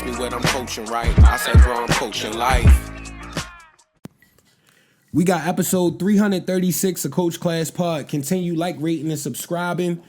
ask me what I'm coaching, right? I said, bro, I'm coaching life. We got episode 336 of Coach Class Pod. Continue rating, and subscribing.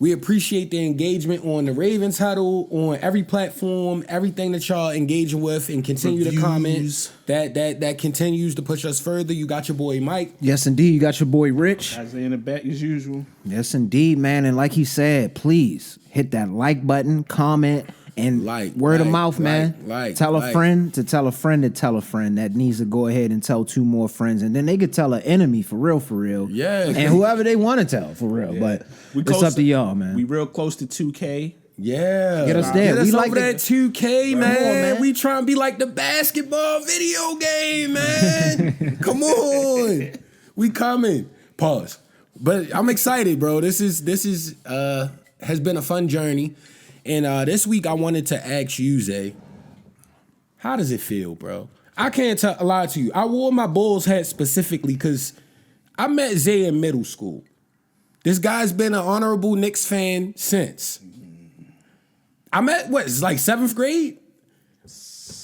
We appreciate the engagement on the Ravens Huddle, on every platform, everything that y'all engaging with, and continue to comment. That continues to push us further. You got your boy Mike. Yes, indeed. You got your boy Rich. Isaiah in the back as usual. Yes, indeed, man. And like he said, please hit that like button, comment, and word of mouth, man. Tell a friend to tell a friend to tell a friend that needs to go ahead and tell 2 more friends. And then they could tell an enemy for real. Yeah. And whoever they want to tell for real. Yeah. But it's up to y'all, man. We real close to 2K. Yeah. Get us there. Get us we over that 2K, man. On, We trying to be like the basketball video game, man. Come on. We coming. Pause. But I'm excited, bro. This is has been a fun journey. And this week I wanted to ask you, Zay, how does it feel, bro? I can't lie to you. I wore my Bulls hat specifically because I met Zay in middle school. This guy's been an honorable Knicks fan since. I met, it's like 7th grade?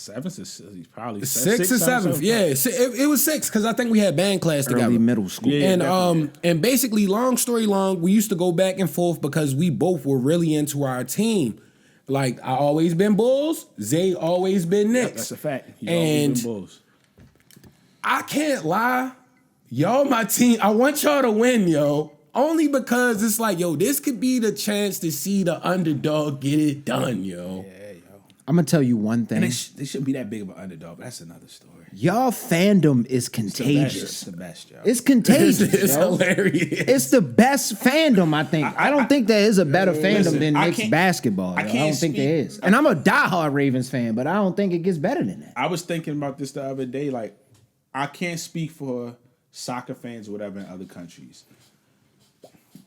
Probably 6th or 7th. Yeah, it was 6 because I think we had band class together. Early middle school. Yeah, and basically, long story long, we used to go back and forth because we both were really into our team. Like, I always been Bulls, Zay always been Knicks. That's a fact. He And always been Bulls. I can't lie, y'all my team. I want y'all to win, yo. Only because it's like, yo, this could be the chance to see the underdog get it done, yo. Yeah, yo. I'm going to tell you one thing. And they shouldn't be that big of an underdog, but that's another story. Y'all fandom is contagious. It's the best, yo. It's contagious. It's yo. hilarious. It's the best fandom, I think. I don't think there is a better fandom than Knicks basketball. I don't think there is. And I'm a diehard Ravens fan, but I don't think it gets better than that. I was thinking about this the other day. Like, I can't speak for soccer fans or whatever in other countries.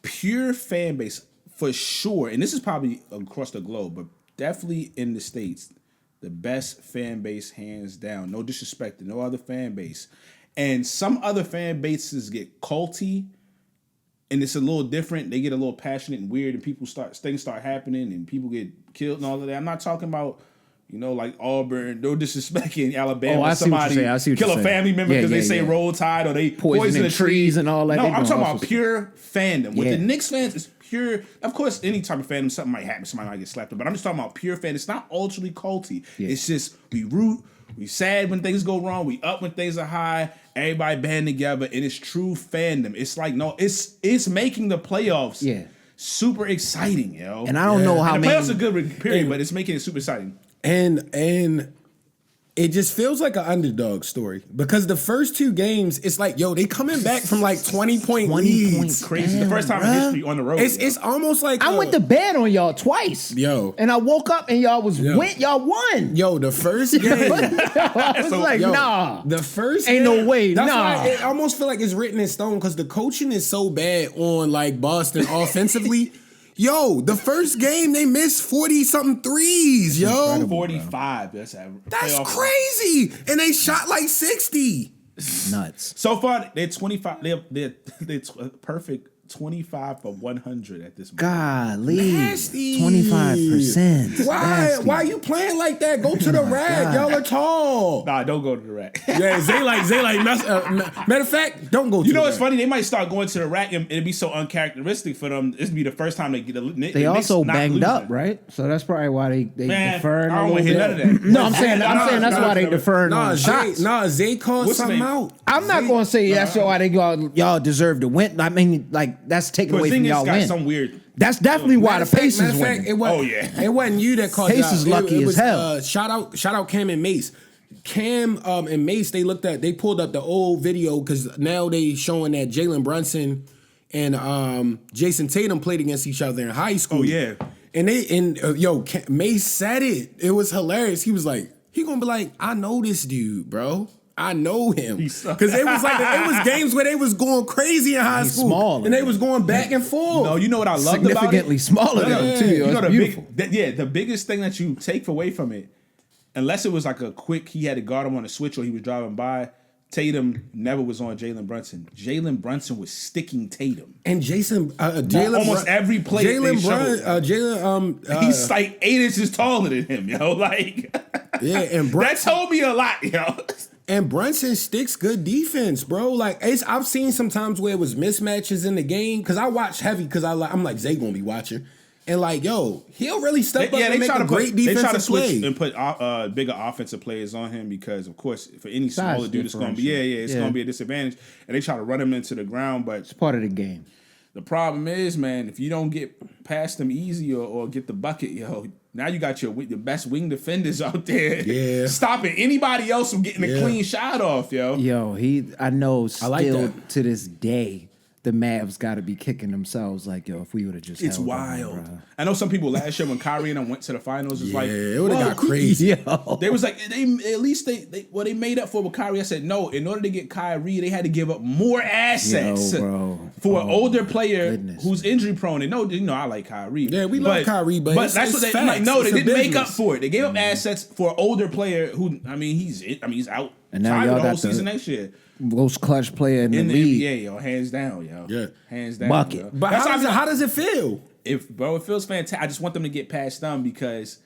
Pure fan base, for sure, and this is probably across the globe, but definitely in the States, the best fan base, hands down. No disrespect to no other fan base. And some other fan bases get culty, and it's a little different. They get a little passionate and weird, and things start happening, and people get killed and all of that. I'm not talking about, like Auburn, no disrespect in Alabama. I see what you're saying. Kill a family member because they say roll tide or they poison the trees and all that. No, I'm talking about pure fandom. With the Knicks fans, it's pure. Of course, any type of fandom, something might happen. Somebody might get slapped up. But I'm just talking about pure fandom. It's not ultimately culty. Yeah. It's just we root. We sad when things go wrong. We up when things are high. Everybody band together, and it's true fandom. It's like it's making the playoffs. Yeah. Super exciting, yo. And I don't know how the many playoffs are good period, but it's making it super exciting. And it just feels like an underdog story because the first 2 games, it's like, yo, they coming back from like 20-point leads. Crazy. The first time in history on the road. It's almost like I went to bed on y'all twice. Yo. And I woke up and y'all won. Yo, the first game. I was nah. The first ain't game, no way. That's nah. why I almost feel like it's written in stone because the coaching is so bad on like Boston offensively. Yo, the first game they missed 40-something threes, yo. 45. That's crazy. And they shot like 60. Nuts. So far, they're 25. They're perfect 25 for 100 at this moment. Golly. Nasty. 25%. Why you playing like that? Go to the rack. Y'all are tall. Nah, don't go to the rack. Yeah, Zay like matter of fact, don't go to the rack. You know what's funny? They might start going to the rack and it'd be so uncharacteristic for them. This would be the first time they get They also banged up, right? So that's probably why they deferred. I don't want to hear none of that. No, I'm saying that's why they deferred on shots. Zay called something out. I'm not going to say that's why y'all deserve to win. I mean, like, that's taken away from y'all win. Some weird. That's definitely why the Pacers win. It wasn't you that called Pacers it out. lucky as hell. Shout out Cam and Mace. Cam and Mace, they pulled up the old video because now they showing that Jalen Brunson and Jason Tatum played against each other in high school. Oh yeah. And Mace said it. It was hilarious. He was like, he gonna be like, I know this dude, bro. I know him because it was games where they was going crazy in high school, small, and they was going back and forth. No, you know what I loved about it? Significantly smaller than him too. You know beautiful. The biggest thing that you take away from it, unless it was like a quick, he had to guard him on a switch or he was driving by. Tatum never was on Jalen Brunson. Jalen Brunson was sticking Tatum. And Jalen almost every play. He's like 8 inches taller than him, yo. Like, yeah, and that told me a lot, yo. And Brunson sticks good defense, bro. Like I've seen sometimes where it was mismatches in the game because I watch heavy because I'm like Zay gonna be watching. And like, yo, he'll really step up and make a great defensive play. They try to play. switch and put bigger offensive players on him because, of course, for any smaller dude, it's going to be it's going to be a disadvantage. And they try to run him into the ground, but it's part of the game. The problem is, man, if you don't get past them easy or get the bucket, yo, now you got your best wing defenders out there, stopping anybody else from getting a clean shot off, yo. Yo, I know still to this day. The Mavs got to be kicking themselves like, yo, if we would have just It's wild. Them, I know some people last year when Kyrie and them went to the finals, it's like, it would have got crazy. They was like, they made up for with Kyrie. I said, no, in order to get Kyrie, they had to give up more assets for an older player who's injury prone. And I like Kyrie. Yeah, we love Kyrie, but that's what they like. No, they didn't make up for it. They gave up assets for an older player who, he's out. And now y'all the whole got season next year. Most clutch player in the league. NBA, yo, hands down, yo. Yeah. Hands down. Bucket. Yo. But how does it feel? It feels fantastic. I just want them to get past them because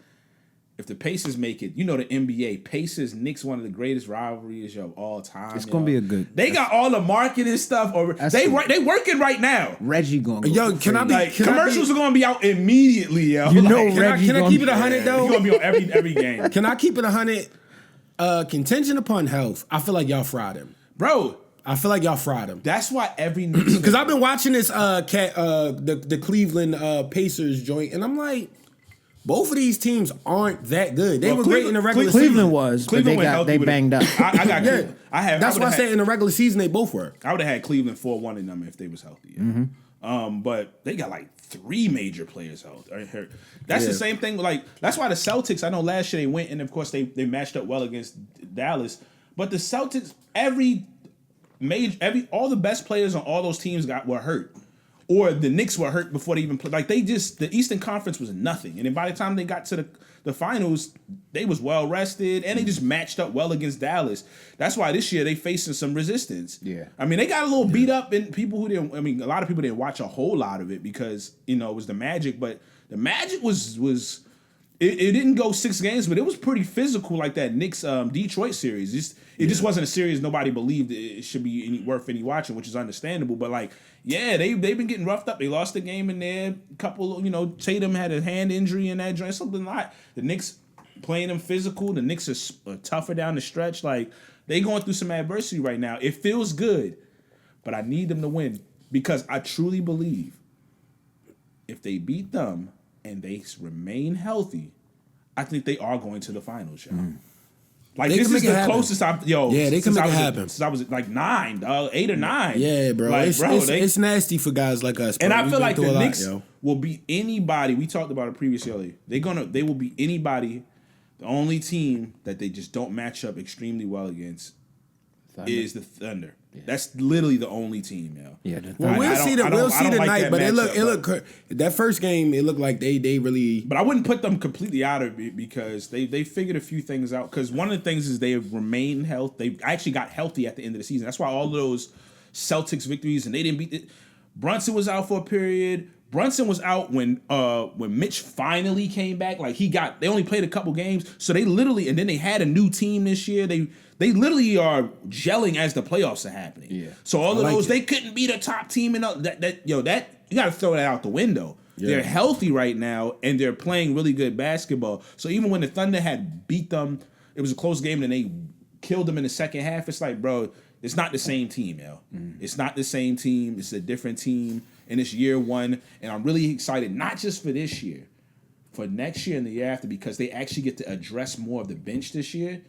if the Pacers make it, the NBA, Pacers, Knicks, one of the greatest rivalries of all time. It's going to be a good. They got all the marketing stuff. They working right now. Commercials are going to be out immediately, yo. Reggie can I keep it 100 though? He's going to be on every game. Can I keep it 100? Contingent upon health. I feel like y'all fried him. Bro, I feel like y'all fried him. That's why every Knicks because I've been watching this the Cleveland Pacers joint, and I'm like, both of these teams aren't that good. They were great in the regular season. Cleveland was, but they banged up. I got you. That's why I said in the regular season they both were. I would have had Cleveland 4-1 in them if they was healthy. But they got like 3 major players hurt. That's the same thing. Like that's why the Celtics. I know last year they went and of course they matched up well against Dallas. But the Celtics, all the best players on all those teams were hurt, or the Knicks were hurt before they even played. Like the Eastern Conference was nothing, and then by the time they got to the finals, they was well rested and they just matched up well against Dallas. That's why this year they facing some resistance. Yeah, I mean they got a little beat up, and people who didn't. I mean, a lot of people didn't watch a whole lot of it because it was the Magic, but the Magic was. It didn't go 6 games, but it was pretty physical, like that Knicks Detroit series. It just wasn't a series nobody believed it should be worth any watching, which is understandable. But they've been getting roughed up. They lost the game in there. A couple, Tatum had a hand injury in that joint, something like the Knicks playing them physical. The Knicks are tougher down the stretch. Like they going through some adversity right now. It feels good, but I need them to win because I truly believe if they beat them and they remain healthy, I think they are going to the finals, yo. Like they this is the closest they can make it happen. Since I was like 9, 8 or 9. Yeah, bro. Like, it's nasty for guys like us. Bro. And I feel like the Knicks will be anybody. We talked about it previously. They will be anybody. The only team that they just don't match up extremely well against is the Thunder. Yeah. That's literally the only team, yo. Yeah. Well, we'll see tonight, but it looked that first game. It looked like they really. But I wouldn't put them completely out of it because they figured a few things out. Because one of the things is they have remained healthy. They actually got healthy at the end of the season. That's why all those Celtics victories and they didn't beat it. Brunson was out for a period. Brunson was out when Mitch finally came back. Like they only played a couple games, so they literally and then they had a new team this year. They literally are gelling as the playoffs are happening. Yeah. So all of those they couldn't be the top team in that you got to throw that out the window. Yeah. They're healthy right now and they're playing really good basketball. So even when the Thunder had beat them, it was a close game and they killed them in the second half. It's like, bro, it's not the same team, yo. It's not the same team. It's a different team. And it's year 1, and I'm really excited, not just for this year, for next year and the year after, because they actually get to address more of the bench this year,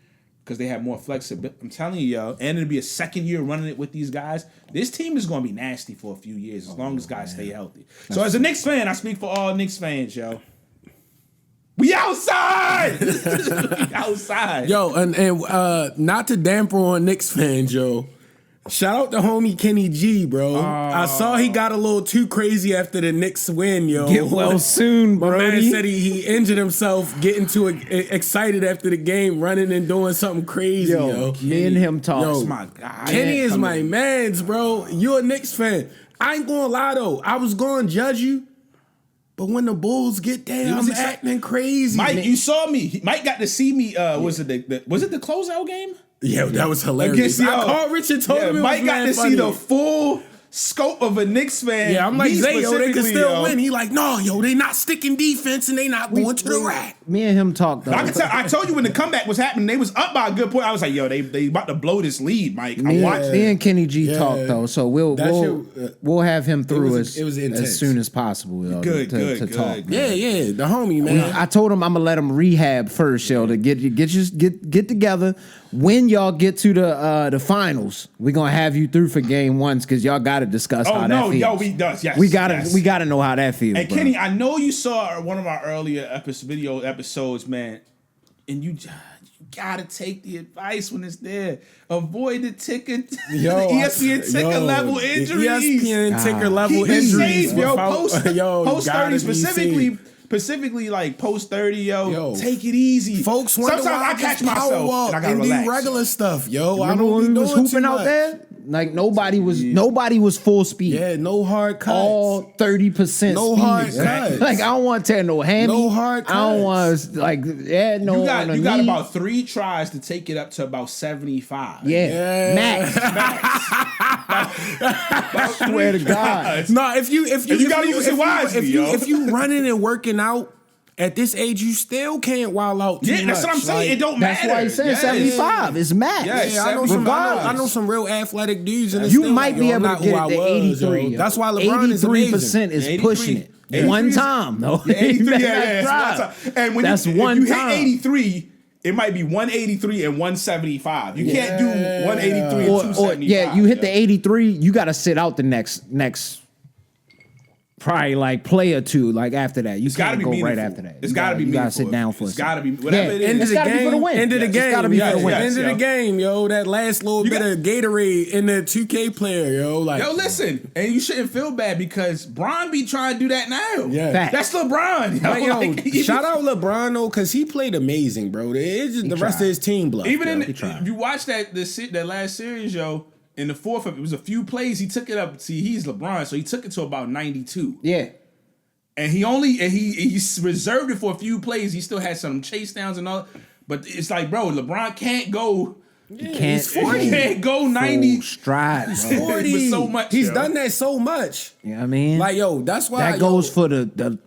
because they have more flexibility. I'm telling you, yo, and it'll be a second year running it with these guys. This team is going to be nasty for a few years, as long as guys stay healthy. So as a Knicks fan, I speak for all Knicks fans, yo. We outside! We outside. Yo, and not to damper on Knicks fans, yo. Shout out to homie Kenny G, bro. I saw he got a little too crazy after the Knicks win, yo. Get well soon, bro. My man said he injured himself getting too excited after the game, running and doing something crazy, yo. Me and him talk. Yo, my guy. Kenny is my mans, bro. You a Knicks fan. I ain't gonna lie, though. I was gonna judge you, but when the Bulls get there, I'm acting crazy. Mike, man. you saw me. Mike got to see me. Was it the closeout game? Yeah, that was hilarious. I called Richard, told him it Mike was got to see the full scope of a Knicks fan. Yeah, I'm like, Zay, yo, they can still win. He like, no, yo, they not sticking defense and they not going to the rack. Me and him talk, though. I told you when the comeback was happening, they was up by a good point. I was like, yo, they about to blow this lead, Mike. I'm watching. Me and Kenny G talk, though, so we'll have him through as soon as possible. Yo, good. Talk. Yeah, the homie, man. I told him I'm gonna let him rehab first, yo, to get together. When y'all get to the finals, we're gonna have you through for game ones because y'all gotta discuss how that feels. We gotta know how that feels. And bro. Kenny, I know you saw one of our earlier video episodes, man, and you gotta take the advice when it's there. Avoid the ticker, the ESPN ticker level injuries. ESPN ticker level injuries, safe, yo. Post 30 specifically like post 30, yo, take it easy. Folks, sometimes I catch myself and I gotta relax. Do regular stuff, yo. Remember when we was hooping out there? Like nobody was full speed. Yeah, no hard cuts. All 30%. No speed. hard cuts. Like I don't want to tear no hammy. No hard cuts. I don't want no. You got about 3 tries to take it up to about 75. Yeah. Max. I swear to God. No, if you gotta use it wisely, if you running and working out. At this age, you still can't wild out too much. That's what I'm saying. It don't matter. That's why he's saying 75. It's max. Yeah, I know some real athletic dudes in this You thing, might be able to get it to 83. Yo. That's why LeBron is amazing. 83% is pushing it. 83 one time, though. 83, yeah. And when that's if one you time. hit 83, it might be 183 and 175. You can't do 183 and 275. Yeah, you hit the 83, you got to sit out the next probably like play or two, like after that. You can't go right after that. It's got to be meaningful. You got to sit down for a It's second. got to be whatever it is. End of the game. For the win. End of the game. It's got to be for the win. End of the game, yo. That last little bit of Gatorade in the 2K player, yo. Like, yo, listen, and you shouldn't feel bad because Bron be trying to do that now. Yeah, that's LeBron. Shout out LeBron though, because he played amazing, bro. It's just the rest of his team bluff. Even if you watch that last series, yo. In the fourth, it was a few plays. He took it up. See, he's LeBron, so he took it to about 92. Yeah. And he reserved it for a few plays. He still had some chase downs and all. But it's like, bro, LeBron can't go. He's 40. He can't go 90 stride. He's 40. With so much. He's done that so much. You know what I mean? Like, yo, that's why that goes for the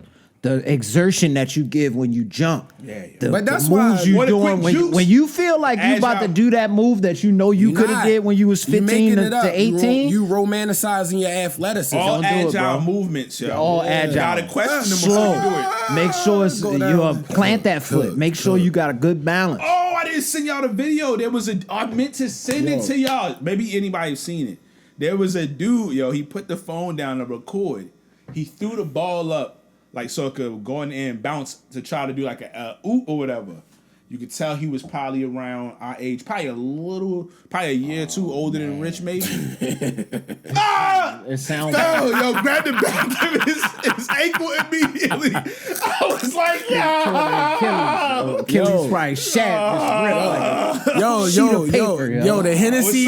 exertion that you give when you jump. Yeah. But that's the moves why you doing when you feel like you about to do that move that you know you could have did when you was 15 to 18. You romanticizing your athleticism. All agile movements, yo. All agile. Gotta question them slow. before you do it. Make sure you plant that foot. Make sure you got a good balance. Oh, I didn't send y'all the video. I meant to send it to y'all. Maybe anybody's seen it. There was a dude, yo. He put the phone down to record. He threw the ball up. Like, so it could go in there and bounce to try to do like a oop or whatever. You could tell he was probably around our age, probably a year or two older than Rich, maybe. It sounds yo, grabbed the back of his ankle immediately. I was like, Achilles probably shattered. Yo, the Hennessy,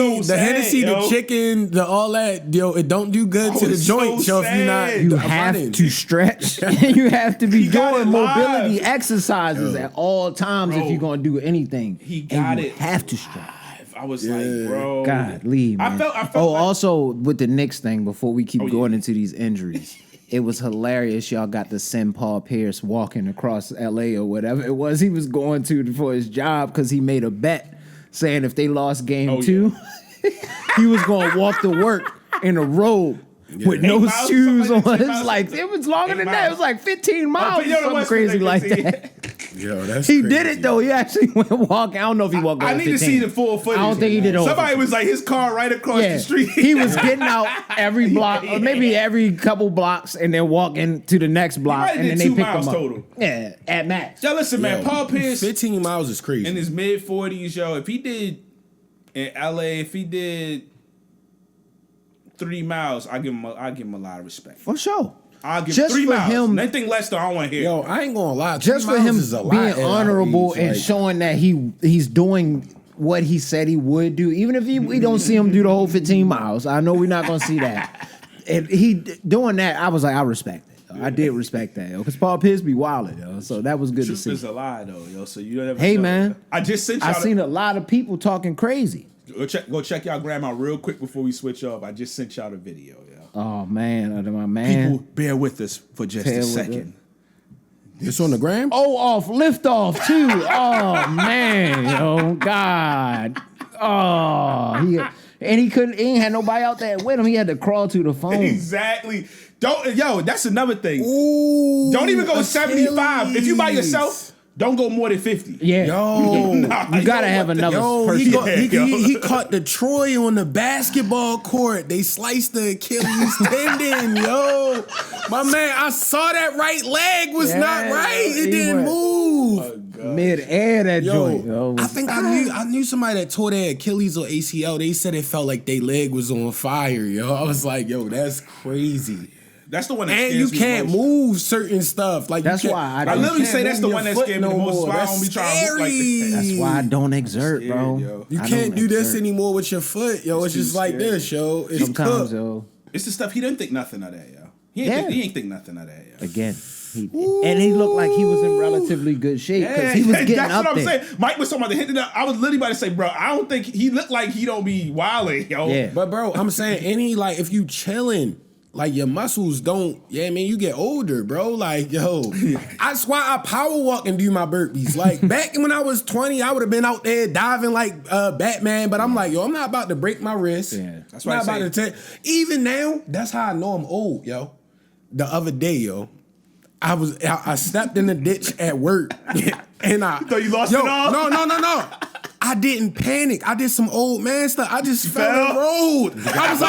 the chicken, the all that, yo, it don't do good to the joint. So if you're not, you have to stretch. You have to be doing mobility exercises at all times if you're gonna do anything. He got it. Have to stretch. I was like, bro. God, leave, man. I felt also with the Knicks thing, before we keep going into these injuries, it was hilarious. Y'all got to send Paul Pierce walking across LA or whatever it was he was going to for his job because he made a bet saying if they lost game 2, he was going to walk to work in a robe. With no shoes on. It's like, it was longer than that. It was like 15 miles or something crazy like that. Yo, that's he crazy. did it though. He actually went walking. I don't know if he walked. I need 15. to see the full footage. I don't think he did. Somebody was like his car right across the street. He was getting out every block, or maybe every couple blocks, and then walking to the next block, and then they pick him up. Total. Yeah, at max. Yo, listen, man. Paul Pierce, 15 miles is crazy. In his mid-40s, yo. If he did in LA, if he did 3 miles, I give him a lot of respect. For sure. I'll give Just 3 for miles. him- Anything less than I don't want to hear. Yo, I ain't gonna lie. Just 3 for him miles is a lot being at our honorable age, and like, showing that he's doing what he said he would do, even if we don't see him do the whole 15 miles. I know we're not gonna see that. And he doing that, I was like, I respect it. I did respect that, yo, because Paul Pierce be wildin', yo. So that was good Truth to is see. a lie, though, yo. So you don't ever. Hey, know. man. I just sent y'all. I seen a lot of people talking crazy. Go check y'all grandma real quick before we switch off. I just sent y'all the video, yo. Oh man, my man. People, bear with us for just Bear a with second. It's on the gram. Lift off too. Oh man, oh God. Oh, he ain't had nobody out there with him. He had to crawl to the phone. Exactly. That's another thing. Ooh, Don't even go Achilles. 75. If you by yourself, don't go more than 50. Yeah, Yo, you gotta have another he, person. he caught the Troy on the basketball court. They sliced the Achilles tendon, yo. My man, I saw that right leg was not right. It didn't move. Mid-air that joint. Yo. I think I knew somebody that tore their Achilles or ACL. They said it felt like their leg was on fire, yo. I was like, yo, that's crazy. That's the one that And scares you me can't the most. move certain stuff. Like That's you why I literally can't say that's move the one your that foot scared me the most. more. Why I That's don't be trying to look like that. That's why I don't exert, bro. yo. You I can't don't do this exert. anymore with your foot, yo. It's too just like scary. this, yo. It's Sometimes, cooked. yo. It's the stuff he didn't think nothing of that, yo. He ain't think nothing of that, yo. Again, and he looked like he was in relatively good shape because he was getting that's up what I'm there. saying. Mike was talking about the hit. I was literally about to say, bro, I don't think he looked like he don't be wilding, yo. Yeah. But bro, I'm saying if you chilling, like your muscles don't, you get older, bro. Like, yo, that's why I power walk and do my burpees. Like back when I was 20, I would have been out there diving like Batman, but I'm like, yo, I'm not about to break my wrist. Yeah. That's I'm why not I about to even now, that's how I know I'm old, yo. The other day, yo, I stepped in the ditch at work and I thought you lost it all? No. I didn't panic. I did some old man stuff. I just fell and rolled. I was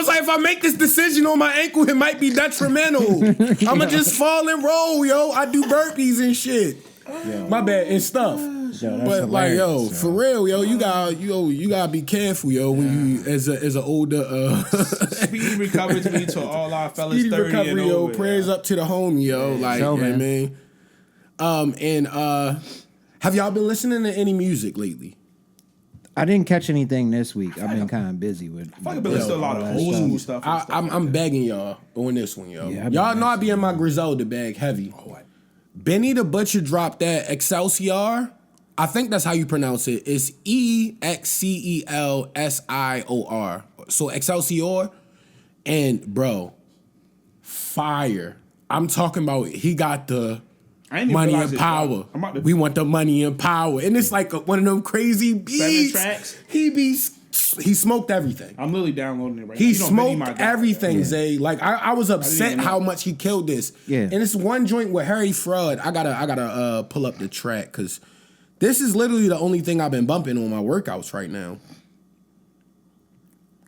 like, if I make this decision on my ankle, it might be detrimental. I'ma just fall and roll, yo. I do burpees and shit. My bad and stuff. But like, yo, for real, yo, you gotta be careful, yo, when you as an older Speedy recovery to me to all our fellas speedy 30 recovery, and yo. over. Prayers up to the homie, yo. Like, so, you know what I man. mean? And have y'all been listening to any music lately? I didn't catch anything this week. I've been kind of busy with. I've been listening to a lot of old school stuff. and stuff like I'm that. begging y'all on this one, yo. Yeah, Y'all know I be in my Griselda bag heavy. Benny the Butcher dropped that Excelsior. I think that's how you pronounce it. It's EXCELSIOR. So Excelsior. And bro, fire. I'm talking about he got the I didn't even money realize and it, power. bro. I'm about to- We want the money and power. And it's like one of them crazy beats. tracks? He smoked everything. I'm literally downloading it right He now. You know, Benny smoked my guy, everything, yo. Zay. Like I was upset even know. how much he killed this. Yeah. And it's one joint with Harry Fraud. I gotta pull up the track because this is literally the only thing I've been bumping on my workouts right now.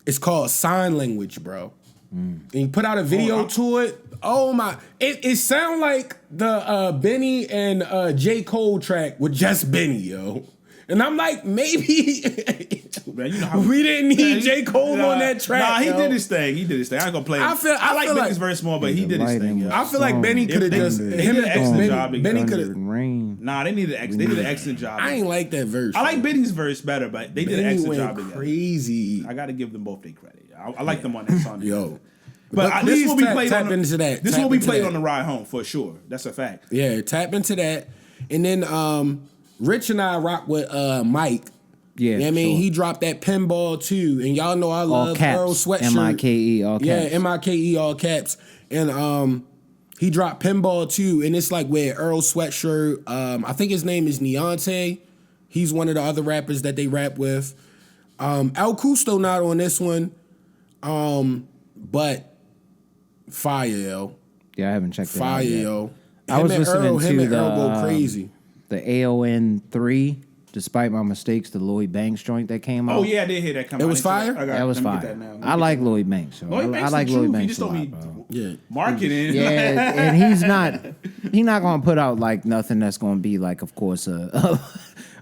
It's called Sign Language, bro. And he put out a video to it. Oh my! It sound like the Benny and J. Cole track with just Benny, yo. And I'm like, maybe Man, you know how, we didn't need J. Cole on that track. Nah, he yo. did his thing. I ain't gonna play him. I like feel Benny's like- verse more, but he did his thing. Yo. I feel like Benny could have They- just they did an excellent job. Benny could have. Rain. Nah, they did an excellent job. I ain't like that verse. I like Benny's verse better, but they did an Benny excellent went job together. crazy. I got to give them both their credit. I like them on that song. Yo. But please this will be tap played on into that. This Tap will be into played that. on the ride home for sure. That's a fact. Yeah, tap into that. And then Rich and I rock with Mike. Yeah, You know what I mean? sure. He dropped that pinball too. And y'all know I All love caps. Earl Sweatshirt. M-I-K-E, all caps. Yeah, M-I-K-E, all caps. And he dropped pinball too. And it's like with Earl Sweatshirt. I think his name is Neonte. He's one of the other rappers that they rap with. El Custo not on this one. But fire, yo. Yeah, I haven't checked that Fire, out yet. yo. I was listening him to and Earl the go crazy. The AON 3, despite my mistakes, the Lloyd Banks joint that came out. Oh yeah, I did hear that come It out. was fire? That was let me get fire. that now. Let me I get like that. Lloyd Banks. So Lloyd Banks I like the Lloyd truth. He Banks just a don't lot, be bro. Yeah. marketing. Yeah, and he's not gonna put out like nothing that's gonna be like, of course,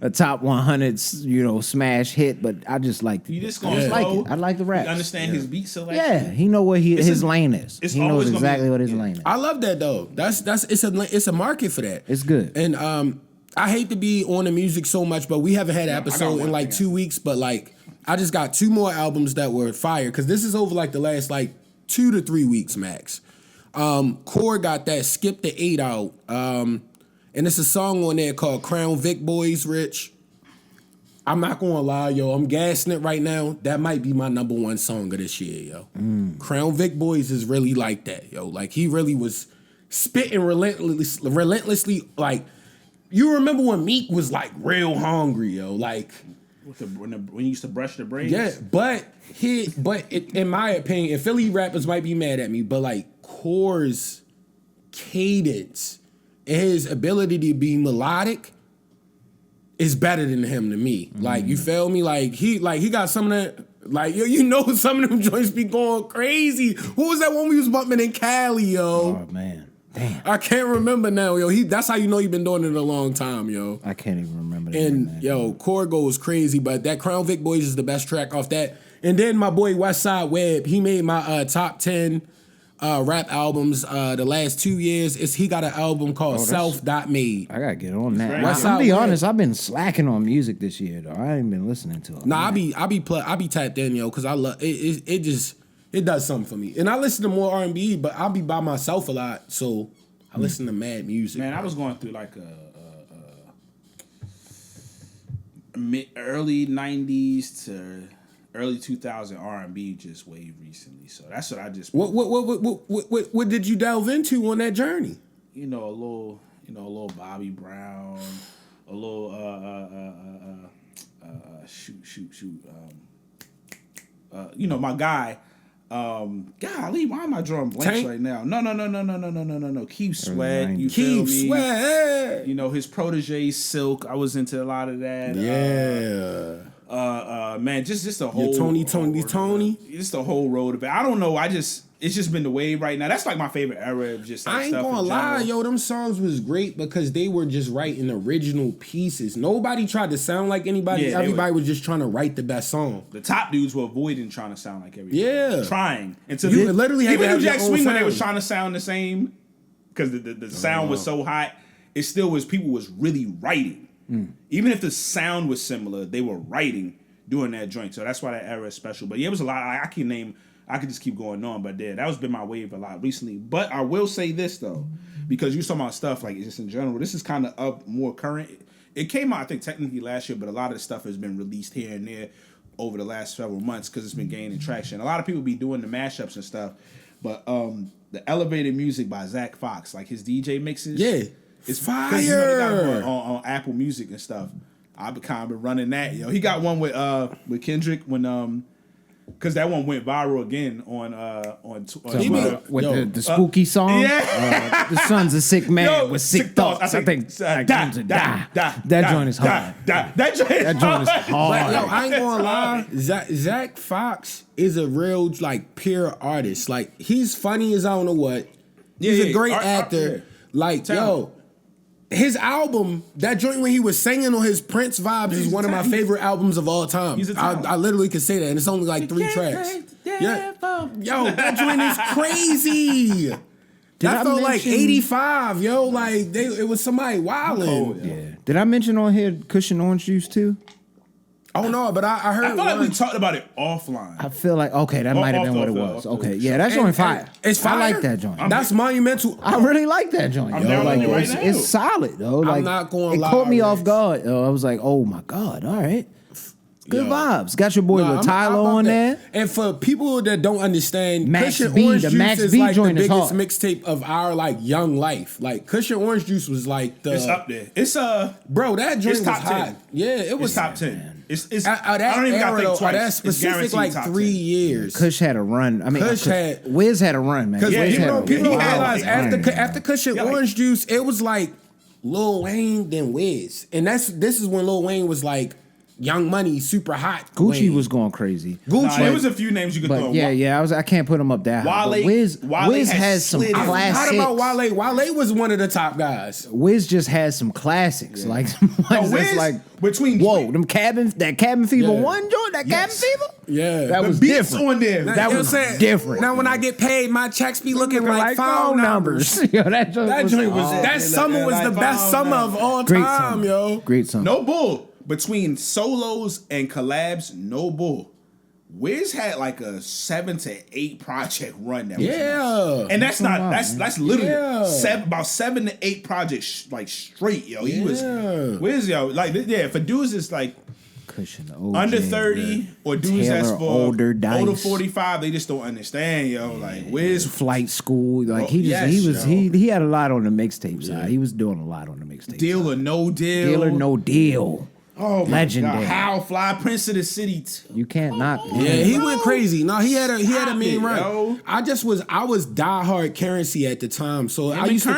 a top 100, smash hit, but I just like. You just I like it. I like the rap. You understand his beat selection. Yeah, he know what his lane is. He knows exactly what his lane is. I love that though. It's a market for that. It's good. And I hate to be on the music so much, but we haven't had an episode in like 2 weeks. But like, I just got 2 more albums that were fire because this is over like the last like 2 to 3 weeks max. Core got that Skip the 8 out. And it's a song on there called Crown Vic Boys Rich. I'm not gonna lie, yo. I'm gassing it right now. That might be my number 1 song of this year, yo. Crown Vic Boys is really like that, yo. Like he really was spitting relentlessly. Like you remember when Meek was like real hungry, yo. Like when he used to brush the braids. Yeah, but in my opinion, and Philly rappers might be mad at me, but like Core's cadence and his ability to be melodic is better than him to me. Like you feel me? Like he got some of that. Like yo, some of them joints be going crazy. What was that one we was bumping in Cali, yo? Oh man, damn. I can't remember now, yo. That's how you know he been doing it a long time, yo. I can't even remember that. And yo, Core goes crazy, but that Crown Vic Boys is the best track off that. And then my boy Westside Webb, he made my top 10 rap albums the last 2 years. He got an album called Self.Made. I gotta get on that. Westside I'll be Webb. honest, I've been slacking on music this year though. I ain't been listening to it. Nah, I be tapped in, yo, because I love it. It does something for me. And I listen to more R&B, but I'll be by myself a lot, so I listen to mad music. Man, I was going through like early 90s to early 2000 R&B just wave recently. So that's what I just What did you delve into on that journey? A little Bobby Brown, a little my guy. Golly, why am I drawing blanks right now? No. Keith Sweat. You feel me? Keith Sweat. His protege Silk. I was into a lot of that. Yeah. Man, just the whole Tony. Just the whole road of it. I don't know. It's just been the wave right now. That's like my favorite era of just. Like, I ain't stuff gonna lie, yo. Them songs was great because they were just writing original pieces. Nobody tried to sound like anybody. Yeah, everybody was just trying to write the best song. The top dudes were avoiding trying to sound like everybody. Yeah, trying until you literally had to have Jack your own Swing when they sound. was trying to sound the same because the sound was so hot. It still was. People was really writing, even if the sound was similar. They were writing doing that joint. So that's why that era is special. But yeah, it was a lot. I could just keep going on, but that was been my wave a lot recently. But I will say this though, because you talking about stuff like just in general, this is kind of up more current. It came out, I think, technically last year, but a lot of the stuff has been released here and there over the last several months because it's been gaining traction. A lot of people be doing the mashups and stuff, but the elevated music by Zach Fox, like his DJ mixes, it's fire. He got on Apple Music and stuff. I've kind of been running that. He got one with Kendrick when because that one went viral again on Twitter. With the spooky song. Yeah. The son's a sick man with sick thoughts. I think I came to die. That joint is hard. That joint is hard. Yo, I ain't gonna lie. Zach Fox is a real like pure artist. Like he's funny as I don't know what. He's a great actor. Like yo. His album, that joint when he was singing on his Prince vibes is one of my favorite albums of all time. I literally could say that, and it's only like 3 tracks. Yeah. Yo, that joint is crazy. That felt like 85, yo. Like it was somebody wilding. Yeah. Did I mention on here Cushion Orange Juice too? Oh no, but I heard. I feel like we talked about it offline. I feel like that might have been what it was. Okay, yeah, that joint fire. It's fire. I like that joint. That's monumental. I really like that joint. I'm downloading it right now. It's solid though. Like, I'm not gonna lie. It caught me off guard. I was like, oh my god, all right. Good vibes. Got your boy Lil Tyler on there. And for people that don't understand, Max Cushion B, Orange the Juice Max is B like the joint is biggest hard. mixtape of our like young life. Like Cushion Orange Juice was like the. It's up there. It's bro, that joint was top hot. 10. Yeah, it was top 10. It's I don't even got to think twice. That specific like 3 years. Kush had a run. I mean, Wiz had a run, man. Because people don't realize after Cushion Orange Juice, it was like Lil Wayne then Wiz, and this is when Lil Wayne was like Young Money, super hot. Gucci was going crazy. Gucci. There was a few names you could throw. But I can't put him up that high. Wale, Wiz has some classics. How about Wale? Wale was one of the top guys. Wiz just has some classics, like some ones that's like them cabin fever one joint, cabin fever. Yeah, that was beats different. On there. That was different. Now when I get paid, my checks be looking like phone numbers. Yo, that joint was that summer was the best summer of all time, yo. Great summer. No bull. Between solos and collabs, no bull. Wiz had like a 7 to 8 project run that was nice. And that's literally about 7 to 8 projects like straight, yo. He was Wiz, yo. Like for dudes it's like Cushion, under 30 or dudes Taylor, that's for older 45, they just don't understand, yo. Like Wiz Flight School, like he had a lot on the mixtape side. He was doing a lot on the mixtape. Deal or No Deal. Deal or No Deal. Oh, legendary. How Fly Prince of the City. You can't knock. Yeah, he went crazy. No, he had a mean run. Yo. I was diehard Currency at the time, so I used to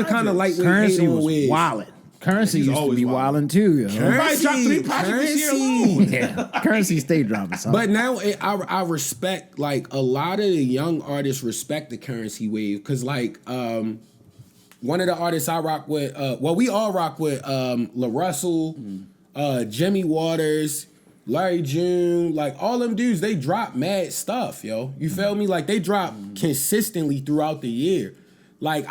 kind of like Currency was wildin'. Currency used to be wildin' too. Yo. Currency dropped 3 projects this year alone. Yeah, Currency stayed dropping something. But now I respect, like, a lot of the young artists respect the Currency wave because, like, one of the artists I rock with, we all rock with La Russell, Jimmy Waters, Larry June, like all them dudes, they drop mad stuff, yo. You feel me? Like they drop consistently throughout the year. Like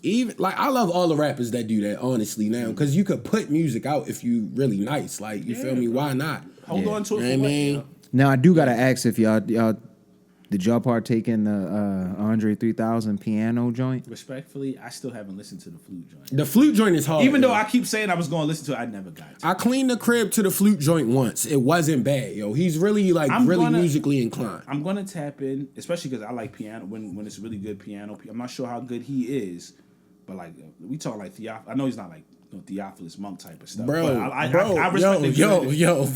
even like I love all the rappers that do that, honestly, now, because you could put music out if you really nice. Like you feel me? Why not? Hold on to it. You know what I mean? Now I do gotta ask if y'all did y'all partake in the Andre 3000 piano joint? Respectfully, I still haven't listened to the flute joint. The flute joint is hard. Even though I keep saying I was going to listen to it, I never got to. I cleaned the crib to the flute joint once. It wasn't bad, yo. He's really musically inclined. I'm gonna tap in, especially because I like piano when it's really good piano. I'm not sure how good he is, but like we talk like Theophilus. I know he's not like Theophilus Monk type of stuff. Bro, I respect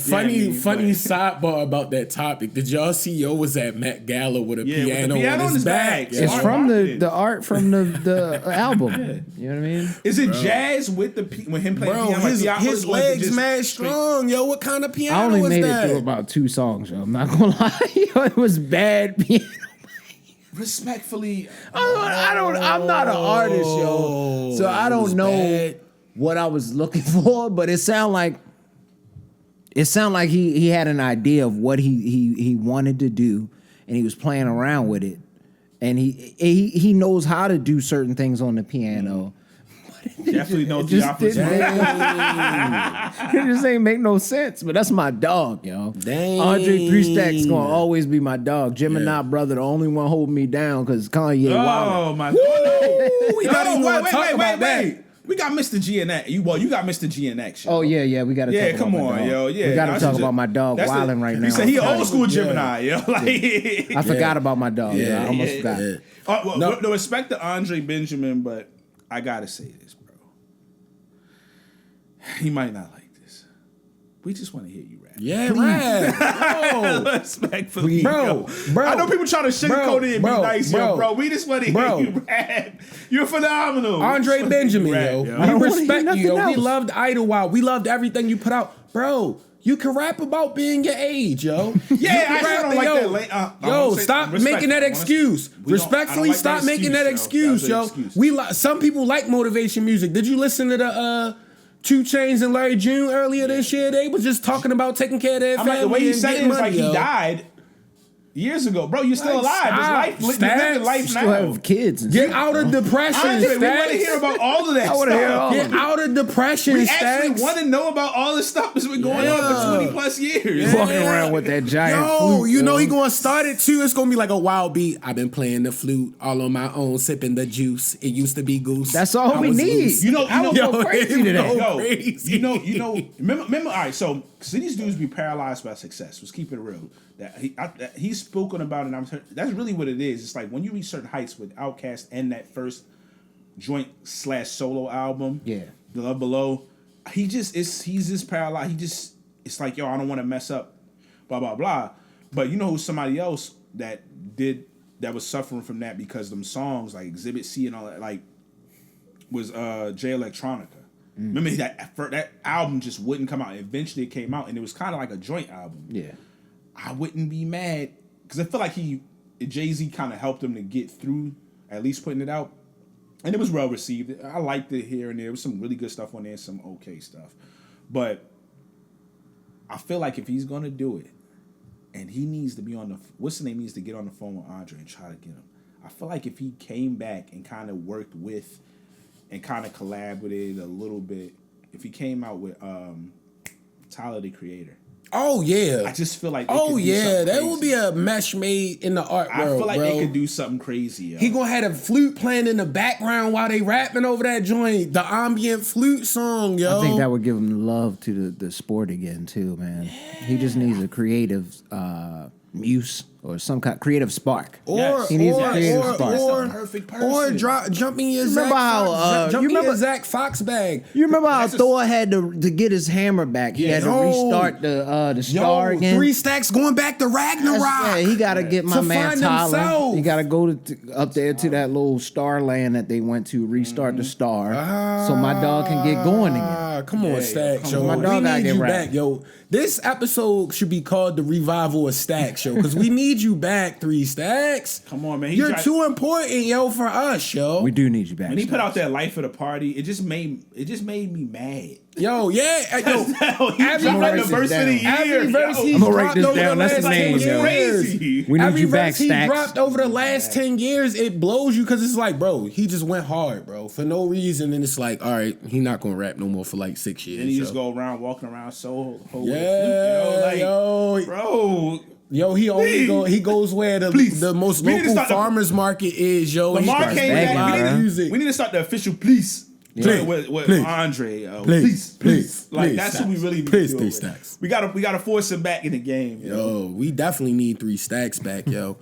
funny sidebar about that topic. Did y'all see was at Met Gala with a piano on his back? It's from the art from the album. Yeah. You know what I mean? Is it jazz with when him playing piano? His legs mad strong, yo. What kind of piano I only was made that? it through about 2 songs, yo. I'm not gonna lie. Yo, it was bad piano. Respectfully, I'm not an artist, yo. So I don't know what I was looking for, but it sound like he had an idea of what he wanted to do, and he was playing around with it, and he knows how to do certain things on the piano. Definitely no It just ain't make no sense, but that's my dog, yo. Dang. Andre 3 Stacks gonna always be my dog. Gemini brother, the only one holding me down because Kanye wild. Oh my God! We not even want to talk about that. We got Mr. GNX. You got Mr. GNX. Oh yeah, we got to talk about come my on, dog. yo. Yeah, we got to talk about my dog wilding right now. He said he an old school Gemini, yo. Like I forgot about my dog. Yeah, I almost forgot. No, respect to Andre Benjamin, but I gotta say this, bro. He might not like this. We just want to hear you rap. Yeah, rap. Respectfully, bro. I know people try to sugarcoat it and be nice, bro. We just want to hear you rap. You're phenomenal. Andre Benjamin, yo. We respect you, yo. else. We loved Idlewild. We loved everything you put out, bro. You can rap about being your age, yo. Yeah, I don't like that. Stop making that excuse. Respectfully, stop making that excuse, yo. Some people like motivation music. Did you listen to the 2 Chainz and Larry June earlier this year? They was just talking about taking care of their family. The way he said it was like yo. he died years ago, bro. You're still alive. There's life Still now. have kids. Get out of depression, Andre, we want to hear about all of that stuff. Get out of depression, We actually want to know about all this stuff that's been going on for 20 plus years. Walking around with that giant flute. You know he gonna start it too. It's gonna be like a wild beat. I've been playing the flute all on my own, sipping the juice. It used to be goose. That's all we need. Loose. I would go crazy to that. Crazy. Remember, all right, so these dudes be paralyzed by success. Let's keep it real. He's spoken about it, and that's really what it is. It's like when you reach certain heights with Outkast and that first joint / solo album, The Love Below, he's just paralyzed. It's like, yo, I don't want to mess up, blah, blah, blah. But you know who's somebody else that was suffering from that because them songs like Exhibit C and all that, like, was Jay Electronica. Remember that album just wouldn't come out. Eventually it came out, and it was kind of like a joint album. Yeah. I wouldn't be mad because I feel like Jay-Z kind of helped him to get through at least putting it out. And it was well received. I liked it here and there. There was some really good stuff on there, some okay stuff. But I feel like if he's going to do it, and he needs to be on what's the name, needs to get on the phone with Andre and try to get him. I feel like if he came back and kind of worked with and kind of collaborated a little bit, if he came out with Tyler, the Creator. Oh, yeah. I just feel like that would be a mesh made in the art world, I feel like bro. they could do something crazy. Yo. He gonna have a flute playing in the background while they rapping over that joint. The ambient flute song, yo. I think that would give him love to the sport again, too, man. Yeah. He just needs a creative muse or some kind of creative spark. He needs a creative spark. Or perfect person. Or jump in your Zach Fox bag. You remember how Thor had to get his hammer back? He had to restart the star again. 3 stacks going back to Ragnarok. He got to get my man Tyler. He got to go up there to that little star land that they went to, restart the star, so my dog can get going again. Come on, Stacks, yo. My dog we need you back, back, yo. This episode should be called the Revival of Stacks, yo, because we need you back, 3 Stacks. Come on, man. You're too important, yo, for us, yo. We do need you back. When he put out that Life of the Party, it just made me mad. Yo, yeah, yo. Every verse of the year. Every verse he's I'm gonna write dropped this over down. the That's last the 10 name, yo. years. We need Every you back, verse he Stacks. dropped over the last 10 years, it blows you because it's like, bro, he just went hard, bro, for no reason. And it's like, all right, he not gonna rap no more for like 6 years. And he just go around walking around so yo, bro. Yo, he goes where the most local farmers market is, yo. Lamar came back. We need to start the official please. Please, with please, Andre, please. Like that's what we really need please, to do. 3 Stacks. We gotta force him back in the game. Yo, we definitely need 3 Stacks back, yo.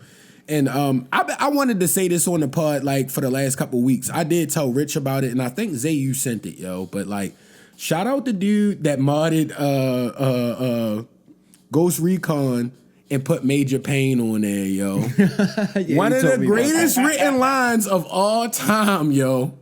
And I wanted to say this on the pod like for the last couple weeks. I did tell Rich about it, and I think Zay, you sent it, yo. But like, shout out the dude that modded Ghost Recon and put Major Pain on there, yo. One of the greatest written lines of all time, yo.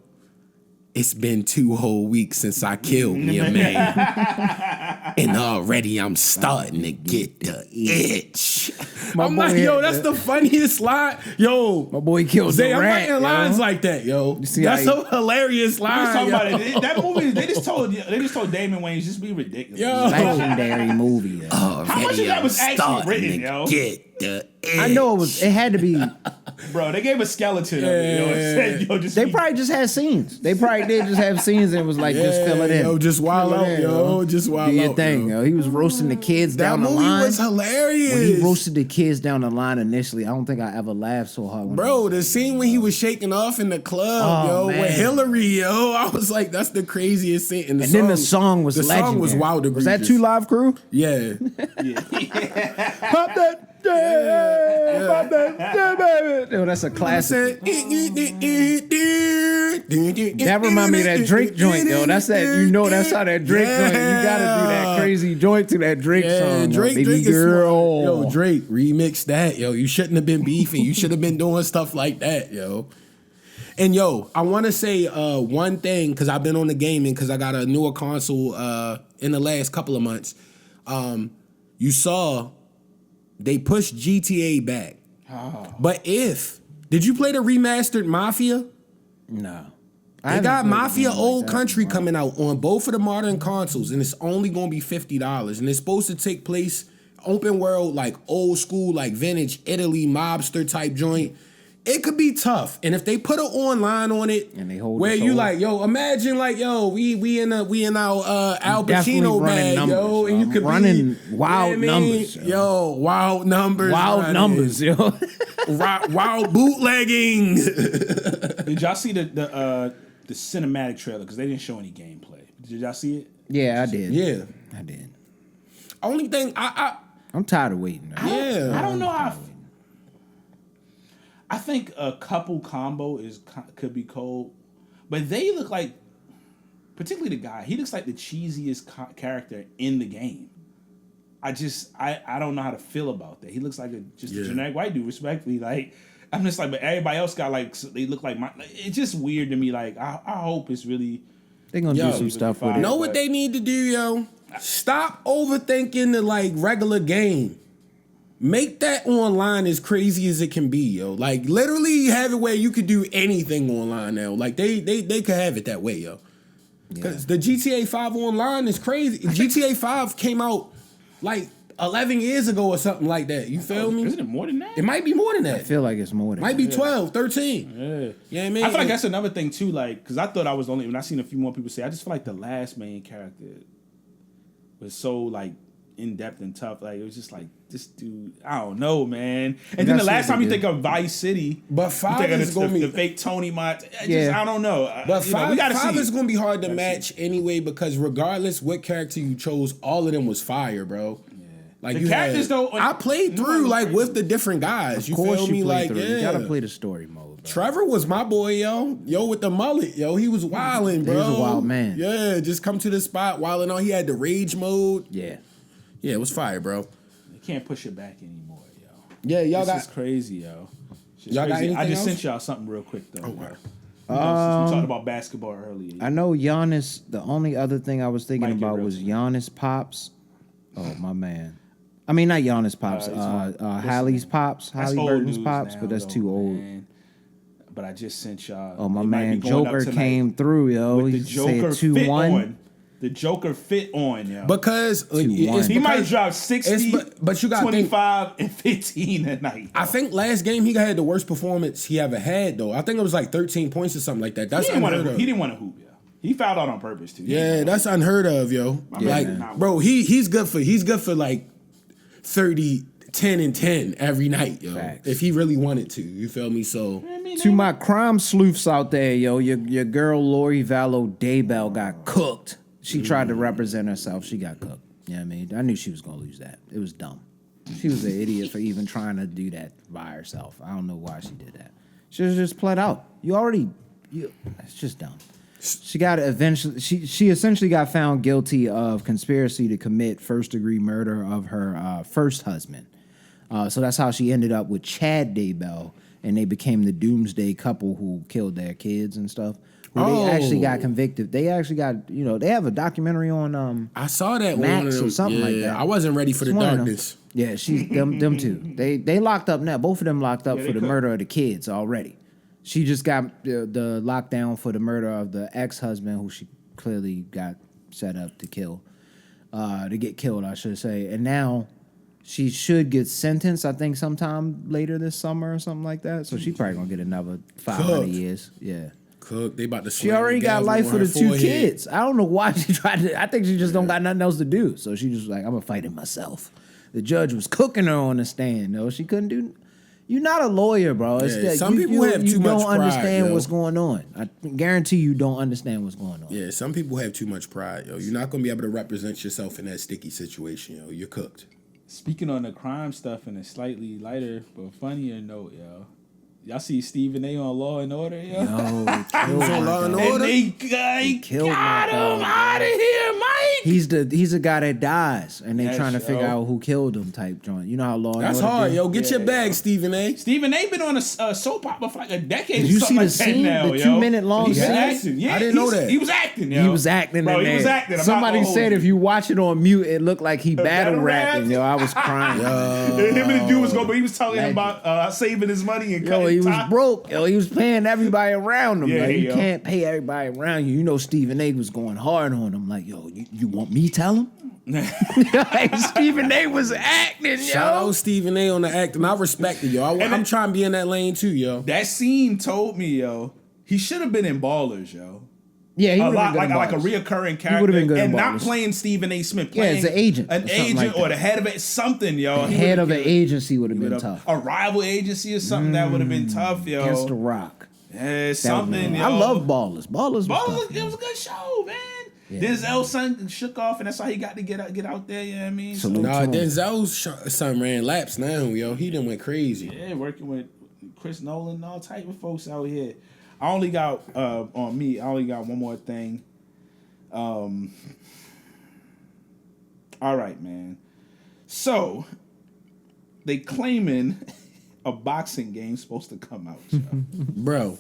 It's been 2 whole weeks since I killed me a man. And already I'm starting to get the itch. I'm like, yo, that's the funniest line. Yo. My boy killed Zay, the I'm rat, writing lines like that, yo. That's a hilarious line. That movie, they just told Damon Wayans just be ridiculous. Yo. Legendary movie. How much of that was actually written, yo? Get the itch. I know it had to be. Bro, they gave a skeleton of it, yo. And said, they probably just had scenes. They probably did just have scenes and it was like, just fill it in. Yo, just wild out, yo. Just wild out. Do your thing, yo. He was roasting the kids down the line. That movie was hilarious. When he roasted the kids down the line initially, I don't think I ever laughed so hard. Bro, the scene when he was shaking off in the club, with Hillary, yo. I was like, that's the craziest scene. And then the song was legendary. The song was wild. Was that 2 Live Crew? Yeah. Pop that. Baby. Yo, that's a classic. That remind me of that Drake joint, yo. That's that. That's how that Drake joint. You gotta do that crazy joint to that Drake song. Drake, yo, baby Drake girl. Yo, Drake, remix that, yo. You shouldn't have been beefing. You should have been doing stuff like that, yo. And yo, I want to say one thing because I've been on the gaming because I got a newer console in the last couple of months. You saw. They pushed GTA back. Oh. But did you play the remastered Mafia? No. They got Mafia Old Country coming out on both of the modern consoles, and it's only going to be $50. And it's supposed to take place open world, like old school, like vintage Italy mobster type joint. It could be tough, and if they put an online on it, and they hold where you like, yo, imagine like, yo, we in our Al Pacino bag, numbers, yo, and you could running wild numbers, yo, wild numbers, yo, wild bootlegging. Did y'all see the cinematic trailer? Because they didn't show any gameplay. Did y'all see it? Yeah, I did. Yeah, I did. Only thing I'm tired of waiting. I don't know how. I think a couple combo could be cold, but they look like, particularly the guy, he looks like the cheesiest character in the game. I don't know how to feel about that. He looks like a generic white dude, respectfully. Like, I'm just like, but everybody else got like, they look like it's just weird to me. Like, I hope it's really, They're gonna do some stuff with it. Know what they need to do, yo? Stop overthinking the like regular game. Make that online as crazy as it can be, yo. Like literally have it where you could do anything online now. Like they could have it that way, yo. Because the GTA 5 online is crazy. GTA 5 came out like 11 years ago or something like that. You feel me? Isn't it more than that? It might be more than that. I feel like it's more than Might be 12, 13. Yeah. You know what I mean? I feel like that's another thing too, like, because I thought I was only, when I seen a few more people say, I just feel like the last main character was so like in depth and tough. Like it was just like this dude, I don't know, man. And then the last time you think of Vice City, but 5 is going to be the fake Tony mod. I don't know. But 5, we gotta 5 see. is going to be hard to match anyway because regardless what character you chose, all of them was fire, bro. Like the characters though, I played through like with the different guys. You feel me? Like you gotta play the story mode. Bro. Trevor was my boy, yo with the mullet, yo. He was wilding, bro. He was a wild man. Yeah, just come to the spot wilding on. He had the rage mode. Yeah, it was fire, bro. You can't push it back anymore, yo. Yeah, y'all this is crazy, yo. Y'all got anything I just else? sent y'all something real quick though. Okay. Since we talked about basketball earlier. I know Giannis. The only other thing I was thinking Might get about real was soon. Giannis Pops. Oh my man. I mean, not Giannis Pops. Hallie's Pops. That's Halle old Burton's news Pops, now, but that's though, too old. man. But I just sent y'all. Oh my It might be man, going up Joker tonight came through, yo. with He the Joker said 2-1. fit on. The Joker fit on, yo. Because He might drop 60, but you got 25, and 15 a night. I think last game he had the worst performance he ever had though. I think it was like 13 points or something like that. That's unheard of. He didn't want to hoop, yo. He fouled out on purpose too. Yeah, that's unheard of, yo. man. Like, bro, he's good for like 30, 10 and 10 every night, yo. Facts. If he really wanted to, you feel me? So To my crime sleuths out there, yo, your girl Lori Vallow Daybell got cooked. She tried to represent herself. She got cooked. You know what I mean? I knew she was gonna lose that. It was dumb. She was an idiot for even trying to do that by herself. I don't know why she did that. She was just played out. It's just dumb. She got eventually. She essentially got found guilty of conspiracy to commit first-degree murder of her first husband. So that's how she ended up with Chad Daybell, and they became the doomsday couple who killed their kids and stuff. They actually got convicted. They actually got, they have a documentary on I saw that Max one or something like that. I wasn't ready for the darkness. Yeah, she's them two. They locked up now. Both of them locked up for the murder of the kids already. She just got the lockdown for the murder of the ex-husband who she clearly got set up to kill, to get killed, I should say. And now she should get sentenced, I think, sometime later this summer or something like that. So she probably gonna get another 500 years. Yeah. Cook, they about to. She already got life for the two kids. I don't know why she tried to. I think she just don't got nothing else to do. So she just like, I'm gonna fight it myself. The judge was cooking her on the stand. No, she couldn't do. You're not a lawyer, bro. It's that some people have too much pride. You don't understand what's going on. I guarantee you don't understand what's going on. Yeah, some people have too much pride, yo. You're not gonna be able to represent yourself in that sticky situation, yo. You're cooked. Speaking on the crime stuff in a slightly lighter but funnier note, yo. Y'all see Stephen A. on Law and Order, yo? No, killed on Law and my Order? And they killed got my him out of here, Mike. He's the guy that dies, and they Yes, trying to figure yo. out who killed him. Type joint. You know how Law and That's Order hard, do? yo. Get your bag, Stephen A. Stephen A. been on a soap opera for like a decade. Did you see the like scene? Now, The yo. 2-minute long He's scene? acting. Yeah, I didn't know that. He was acting, yo. He was acting. Bro, in he there. was acting. I'm Somebody not gonna said hold if you watch it on mute, it looked like he battle rapping. Yo, I was crying. Him and the dude was going, but he was telling him about saving his money and Yo, cutting he was time. broke. Yo, he was paying everybody around him. Yeah, like, you yo. can't pay everybody around you. You know, Stephen A. was going hard on him. Like, yo, you want me tell him? Like, Stephen A. was acting, yo. Shout out Stephen A. on the acting. I respect it, yo. I'm trying to be in that lane too, yo. That scene told me, yo, he should have been in Ballers, yo. Yeah, he A would lot, have been like a good in Ballers. reoccurring He character, would've been good in and not Ballers. playing Stephen A. Smith. Yeah, Playing as an agent or an something agent like or that. the head of it, something, yo. He Head would've of an killed- agency would have been tough. A rival agency or something that would have been tough, yo. Against the Rock. Yeah, something, yo. I love Ballers. Ballers was Ballers. tough, It was a good show, man. Denzel's son shook off, and that's how he got to get out there. You know what I mean? Salute. Nah, Denzel's son ran laps now, yo. He done went crazy. Yeah, working with Chris Nolan and all type of folks out here. I only got on me. I only got one more thing. All right, man. So they claiming a boxing game's supposed to come out. Yo. Bro,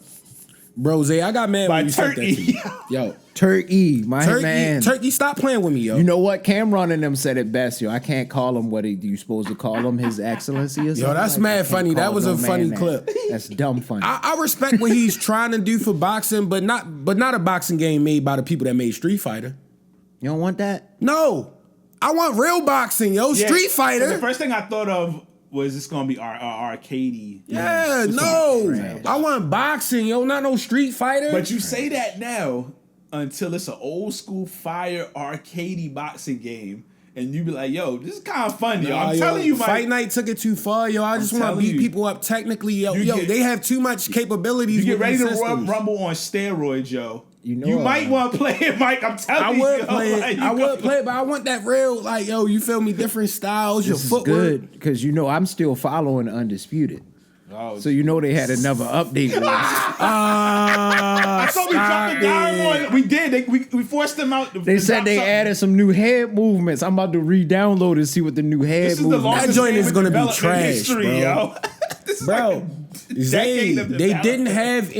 Bro, Zay, I got mad By when you said that to Turkey. me. Yo, Turkey, my man. Turkey, stop playing with me, yo. You know what? Cameron and them said it best, yo. I can't call him what you supposed to call him, His Excellency or something. Yo, that's like, mad funny. That was a funny that. clip. That's dumb funny. I respect what he's trying to do for boxing, but not a boxing game made by the people that made Street Fighter. You don't want that? No. I want real boxing, yo. Yeah, Street Fighter. The first thing I thought of was this gonna be arcadey. Yeah, no. I want boxing, yo, not no Street Fighter. But you say that now until it's an old school fire arcadey boxing game. And you be like, yo, this is kind of fun, yo. I'm telling you, Mike. Fight Night took it too far, yo. I just want to beat people up technically, yo. They have too much capabilities. You get with ready to systems. rumble on steroids, yo. You might want to play it, Mike. I'm telling you. I would play it. I would play it, but I want that real, like, yo, you feel me? Different styles, your This is footwork. good because I'm still following Undisputed. Oh, So they had another update. I thought we dropped the guy on. We did. We forced them out. They said they added some new head movements. I'm about to re-download and see what the new head This is the movements. longest That joint game is of gonna be development trash, history, bro. yo. This is Bro, like a Zay, decade of they development. didn't have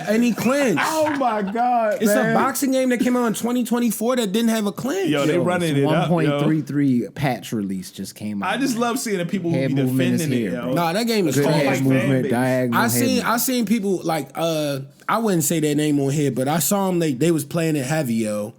any clinch. Oh my god! It's a boxing game that came out in 2024 that didn't have a clinch. Yo, they running it up, yo. 1.33 patch release just came out. I just love seeing the people who Head be movement is defending it, here, yo. bro. Nah, that game is good called head trash. like movement, fan base. diagonal. I seen people like I wouldn't say their name on here, but I saw them. They was playing it heavy, yo,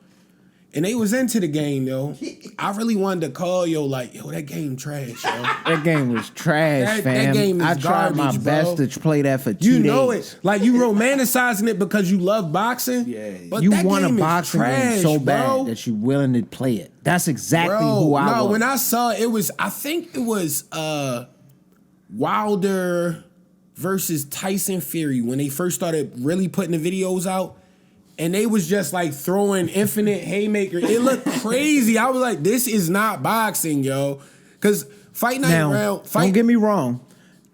and they was into the game, yo. I really wanted to call yo like, yo, that game trash, yo. That game was trash, That fam. game is I tried my garbage, best bro. to play that for 2 You days. know it, like you romanticizing it because you love boxing. Yeah. but You that want a game is boxing trash, game so bro. bad that you willing to play it. That's exactly Bro, who I no, was. when I saw it, I think it was Wilder versus Tyson Fury when they first started really putting the videos out. And they was just like throwing infinite haymakers. It looked crazy. I was like, this is not boxing, yo. Because Fight Night Don't get me wrong.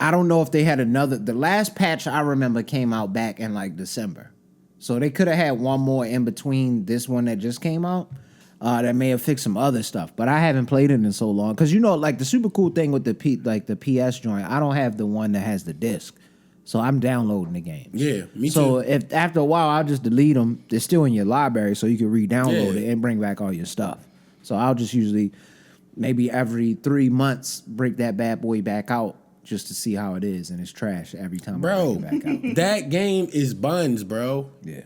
I don't know if they had another. The last patch I remember came out back in like December. So they could have had one more in between this one that just came out. That may have fixed some other stuff. But I haven't played it in so long. Because like the super cool thing with the PS joint, I don't have the one that has the disc. So I'm downloading the game. Yeah, me too. So if after a while I'll just delete them, they're still in your library, so you can re-download it and bring back all your stuff. So I'll just usually maybe every 3 months break that bad boy back out just to see how it is, and it's trash every time. Bro, I bring it back out. that game is buns, bro. Yeah,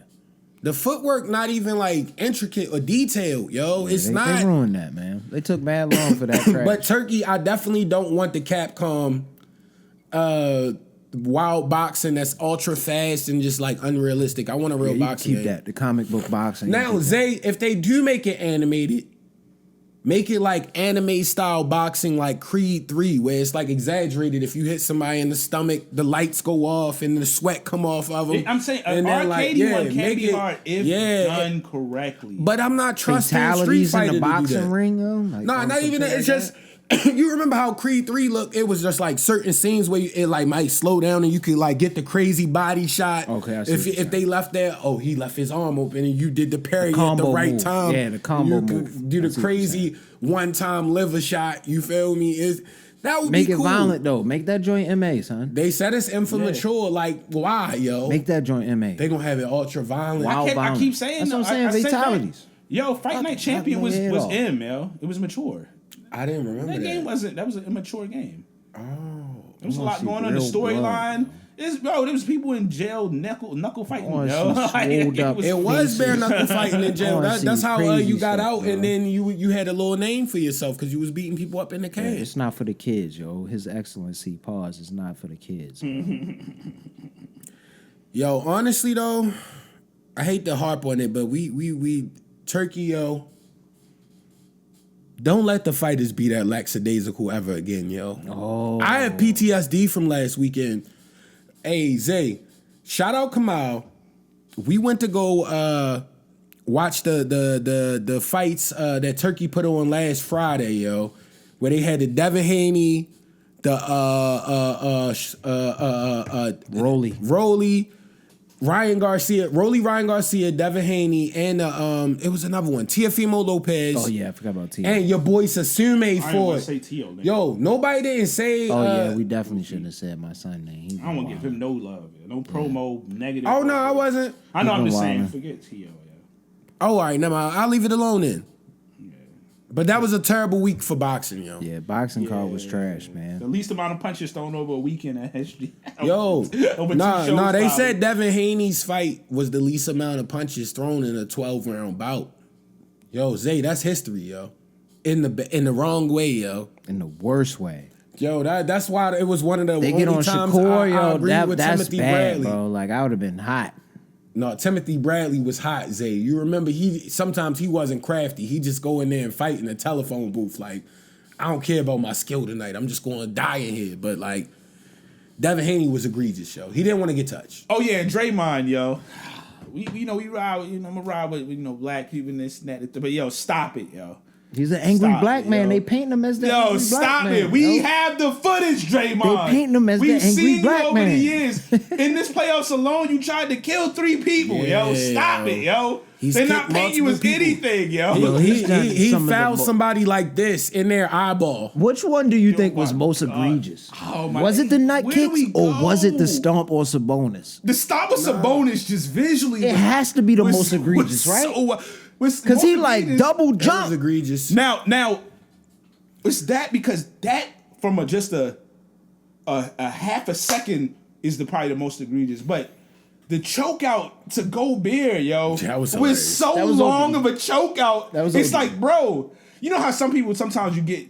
The footwork not even like intricate or detailed, yo. It's they not. ruined that, man. They took mad long for that trash. But Turkey, I definitely don't want the Capcom wild boxing that's ultra fast and just like unrealistic. I want a real you boxing keep game. that, the comic book boxing. Now, Zay, if they do make it animated, make it like anime style boxing like Creed 3, where it's like exaggerated. If you hit somebody in the stomach, the lights go off and the sweat come off of them. I'm saying And an then, arcadey one can make be it- hard if done correctly. But I'm not trusting Street fatalities Fighter in the to do boxing that. ring, though. Like, No, not even that. It's just you remember how Creed 3 looked? It was just like certain scenes where it like might slow down and you could like get the crazy body shot. Okay, I see If what you're if they left there, he left his arm open and you did the parry at the combo right move. time. Yeah, the combo you could move. do I the see what you're crazy one-time liver shot. You feel me? That would make be it cool. violent though. Make that joint MA, son. They said it's immature. Like why, yo? Make that joint MA. They gonna have it ultra violent. Wow. I keep saying That's what I'm though, saying, I said that. fatalities. Yo, Fight Night Champion was head off. M, yo. It was mature. I didn't remember That that. game wasn't. That was an immature game. Oh, There was a wanna lot see going on. The real storyline. There was people in jail knuckle fighting. wanna Yo. see swolled up. It was bare knuckle fighting in jail. I wanna That's see how crazy you got stuff, out, bro. and then you had a little name for yourself because you was beating people up in the cage. It's not for the kids, yo. His Excellency, pause, is not for the kids. Yo, honestly though, I hate to harp on it, but we Turkey, yo. Don't let the fighters be that lackadaisical ever again, yo. Oh. I have PTSD from last weekend. Hey, Zay, shout out Kamal. We went to go watch the fights that Turkey put on last Friday, yo, where they had the Devin Haney, the Rolly. Rolly, Ryan Garcia, Devin Haney, and it was another one, Teofimo Lopez. Oh yeah, I forgot about Tio. And your boy Sasume Ford. Say Tio, nigga. Yo, nobody didn't say. Oh yeah, we definitely shouldn't have said my son name. I don't want to give him no love, no promo, negative. Oh no, I wasn't. I know. I'm just saying. Forget Tio. Yeah. Oh, all right, never mind. I'll leave it alone then. But that was a terrible week for boxing, yo. Yeah, boxing card was trash, man. The least amount of punches thrown over a weekend at SG. Yo, they said Devin Haney's fight was the least amount of punches thrown in a 12-round bout. Yo, Zay, that's history, yo. In the wrong way, yo. In the worst way. Yo, that's why it was one of the they only get on times Shakur, I agree with that's Timothy bad, Bradley. bro. Like I would have been hot. No, Timothy Bradley was hot, Zay. You remember sometimes he wasn't crafty. He just go in there and fight in the telephone booth. Like, I don't care about my skill tonight. I'm just going to die in here. But like, Devin Haney was egregious, yo. He didn't want to get touched. Oh yeah, and Draymond, yo. We ride, I'm gonna ride with black people and this and that. But yo, stop it, yo. He's an angry black man. Yo. They paint him as the angry stop black man. it. We have the footage, Draymond. They paint him as the angry black man. We've seen you over the years. In this playoffs alone, you tried to kill 3 people, yo. Stop it, yo. They're not painting you as anything, yo. He fouled somebody like this in their eyeball. Which one do you think was most egregious? Was it the nut kicks or was it the stomp or Sabonis? The stomp or Sabonis just visually. It has to be the most egregious, right? Because he like double jump. That was egregious. Now, it's that because that from just a half a second is probably the most egregious, but the choke out to Gobert, yo, was so long of a choke out. It's like, bro, you know how some people sometimes you get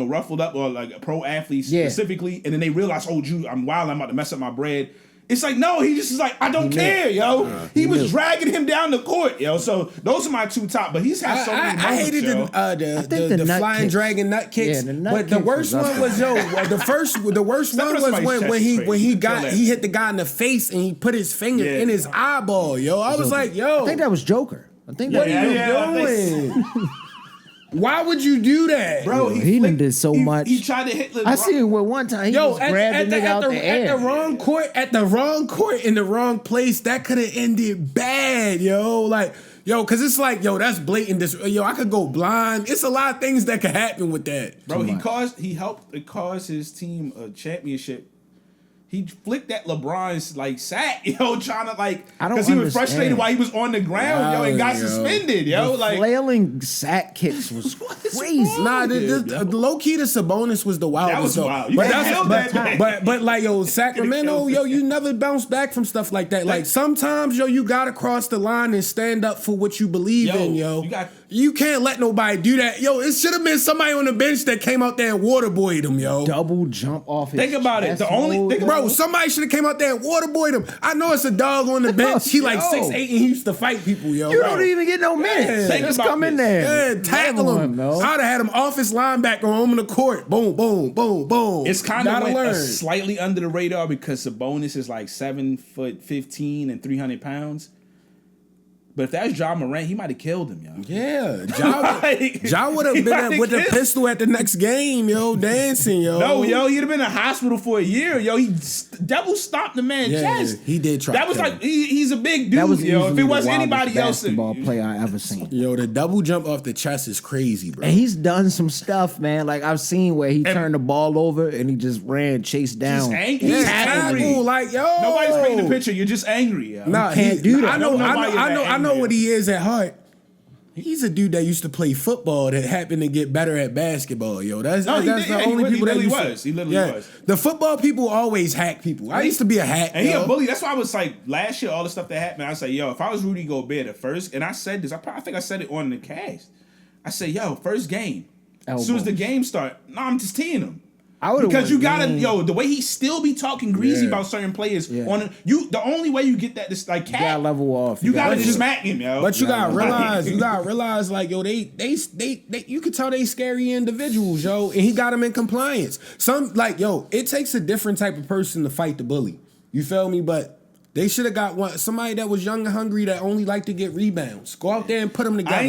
ruffled up, or like pro athletes specifically, and then they realize, oh, I'm wild, I'm about to mess up my bread. It's like, no, he just is like, I don't care, yo. He was dragging him down the court, yo. So those are my 2 top, but he's had so many moments, I hated the flying kicks. Dragon nut kicks. Yeah, but the worst one was, the worst one was when he hit the guy in the face and he put his finger in his eyeball, yo. I was like, yo. I think that was Joker. What are you doing? Why would you do that? Bro, he did so much. He tried to hit LeBron. I see it with one time. He just grabbed the nigga out the air. At the wrong court, in the wrong place, that could have ended bad, yo. Like, yo, because it's like, yo, that's blatant. Yo, I could go blind. It's a lot of things that could happen with that. Bro, he helped cause his team a championship. He flicked at LeBron's sack, yo, trying to because he was frustrated while he was on the ground, yo, and got suspended, yo. The flailing sack kicks was crazy. Nah, the low key to Sabonis was the wildest. That was wild. But like, yo, Sacramento, yo, you never bounce back from stuff like that. Like sometimes, yo, you gotta cross the line and stand up for what you believe in, yo. You can't let nobody do that. Yo, it should have been somebody on the bench that came out there and waterboyed him, yo. Double jump off his Think about it. Somebody should have came out there and waterboyed him. I know it's a dog on the bench. He 6'8" and he used to fight people, yo. You don't even get no minutes. Just come in there. Yeah, tackle him. I'd have had him off his linebacker on the court. Boom, boom, boom, boom. It's kind of slightly under the radar because Sabonis is 7'15" and 300 pounds. But if that's Ja Morant, he might have killed him, yo. Yeah, Ja would have been with a pistol at the next game, yo, dancing, yo. No, yo, he'd have been in a hospital for a year, yo. He double stomped the man's chest. He did try. That was he's a big dude, yo. If it was anybody else, basketball player I ever seen. Yo, the double jump off the chest is crazy, bro. And he's done some stuff, man. Like I've seen where he turned the ball over and he just chased down. He's angry. Like, yo, nobody's painting the picture. You're just angry, yo. Nah, can't do that. I know what he is at heart. He's a dude that used to play football that happened to get better at basketball, yo. That's the only people that he was. He literally was. The football people always hack people. I used to be a hack. And he a bully. That's why I was last year, all the stuff that happened, I was like, yo, if I was Rudy Gobert at first, and I said this, I think I said it on the cast. I said, yo, first game. As soon as the game start, I'm just teeing him. Because you gotta, the way he still be talking greasy about certain players the only way you get that is Cat. You gotta level off. You gotta just smack him, yo. But you gotta realize, yo, they you can tell they scary individuals, yo, and he got them in compliance. It takes a different type of person to fight the bully. You feel me? But they should have got somebody that was young and hungry that only liked to get rebounds. Go out there and put them together,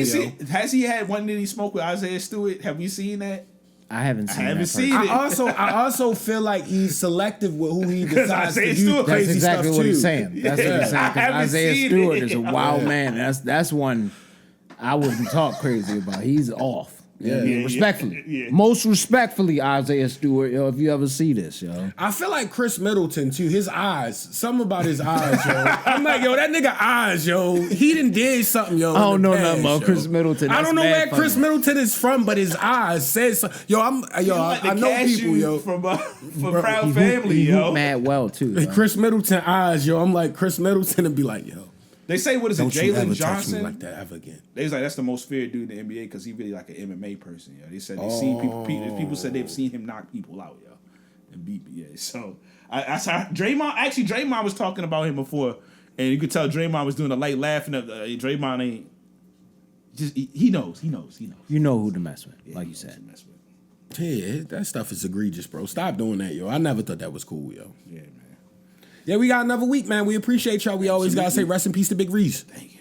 Has he had one that he smoked with Isaiah Stewart? Have we seen that? I haven't seen. I haven't that seen person. it. I also feel like he's selective with who he decides to Isaiah use Stewart. crazy That's exactly stuff what too. he's saying. That's what he's saying. I 'Cause haven't Isaiah seen Stewart it. is a wild man. That's one I wouldn't talk crazy about. He's off. You know what I mean? Respectfully. Yeah. Most respectfully, Isaiah Stewart, yo, if you ever see this, yo. I feel like Chris Middleton too. His eyes, something about his eyes, yo. I'm like, yo, that nigga eyes, yo. He did something, yo. I don't in the know past, nothing about yo. Chris Middleton. I That's don't know mad where Chris funny. Middleton is from, but his eyes says something. Yo, I know people, yo. From Bro, Proud Family, He yo. hoop mad well too. Yo. Chris Middleton eyes, yo. I'm like Chris Middleton and be like, yo, They say, what is it, don't you ever Jalen touch me Johnson? like that ever again. They was like, that's the most feared dude in the NBA because he really like an MMA person. Yo. They said they seen people said they've seen him knock people out, yo, and beat. Yeah, so I saw Draymond. Actually, Draymond was talking about him before, and you could tell Draymond was doing a light laughing. Draymond ain't just he knows. You know who to mess with, like you said. Yeah, that stuff is egregious, bro. Stop doing that, yo. I never thought that was cool, yo. Yeah, man. Yeah, we got another week, man. We appreciate y'all. We always gotta say rest in peace to Big Reese. Thank you.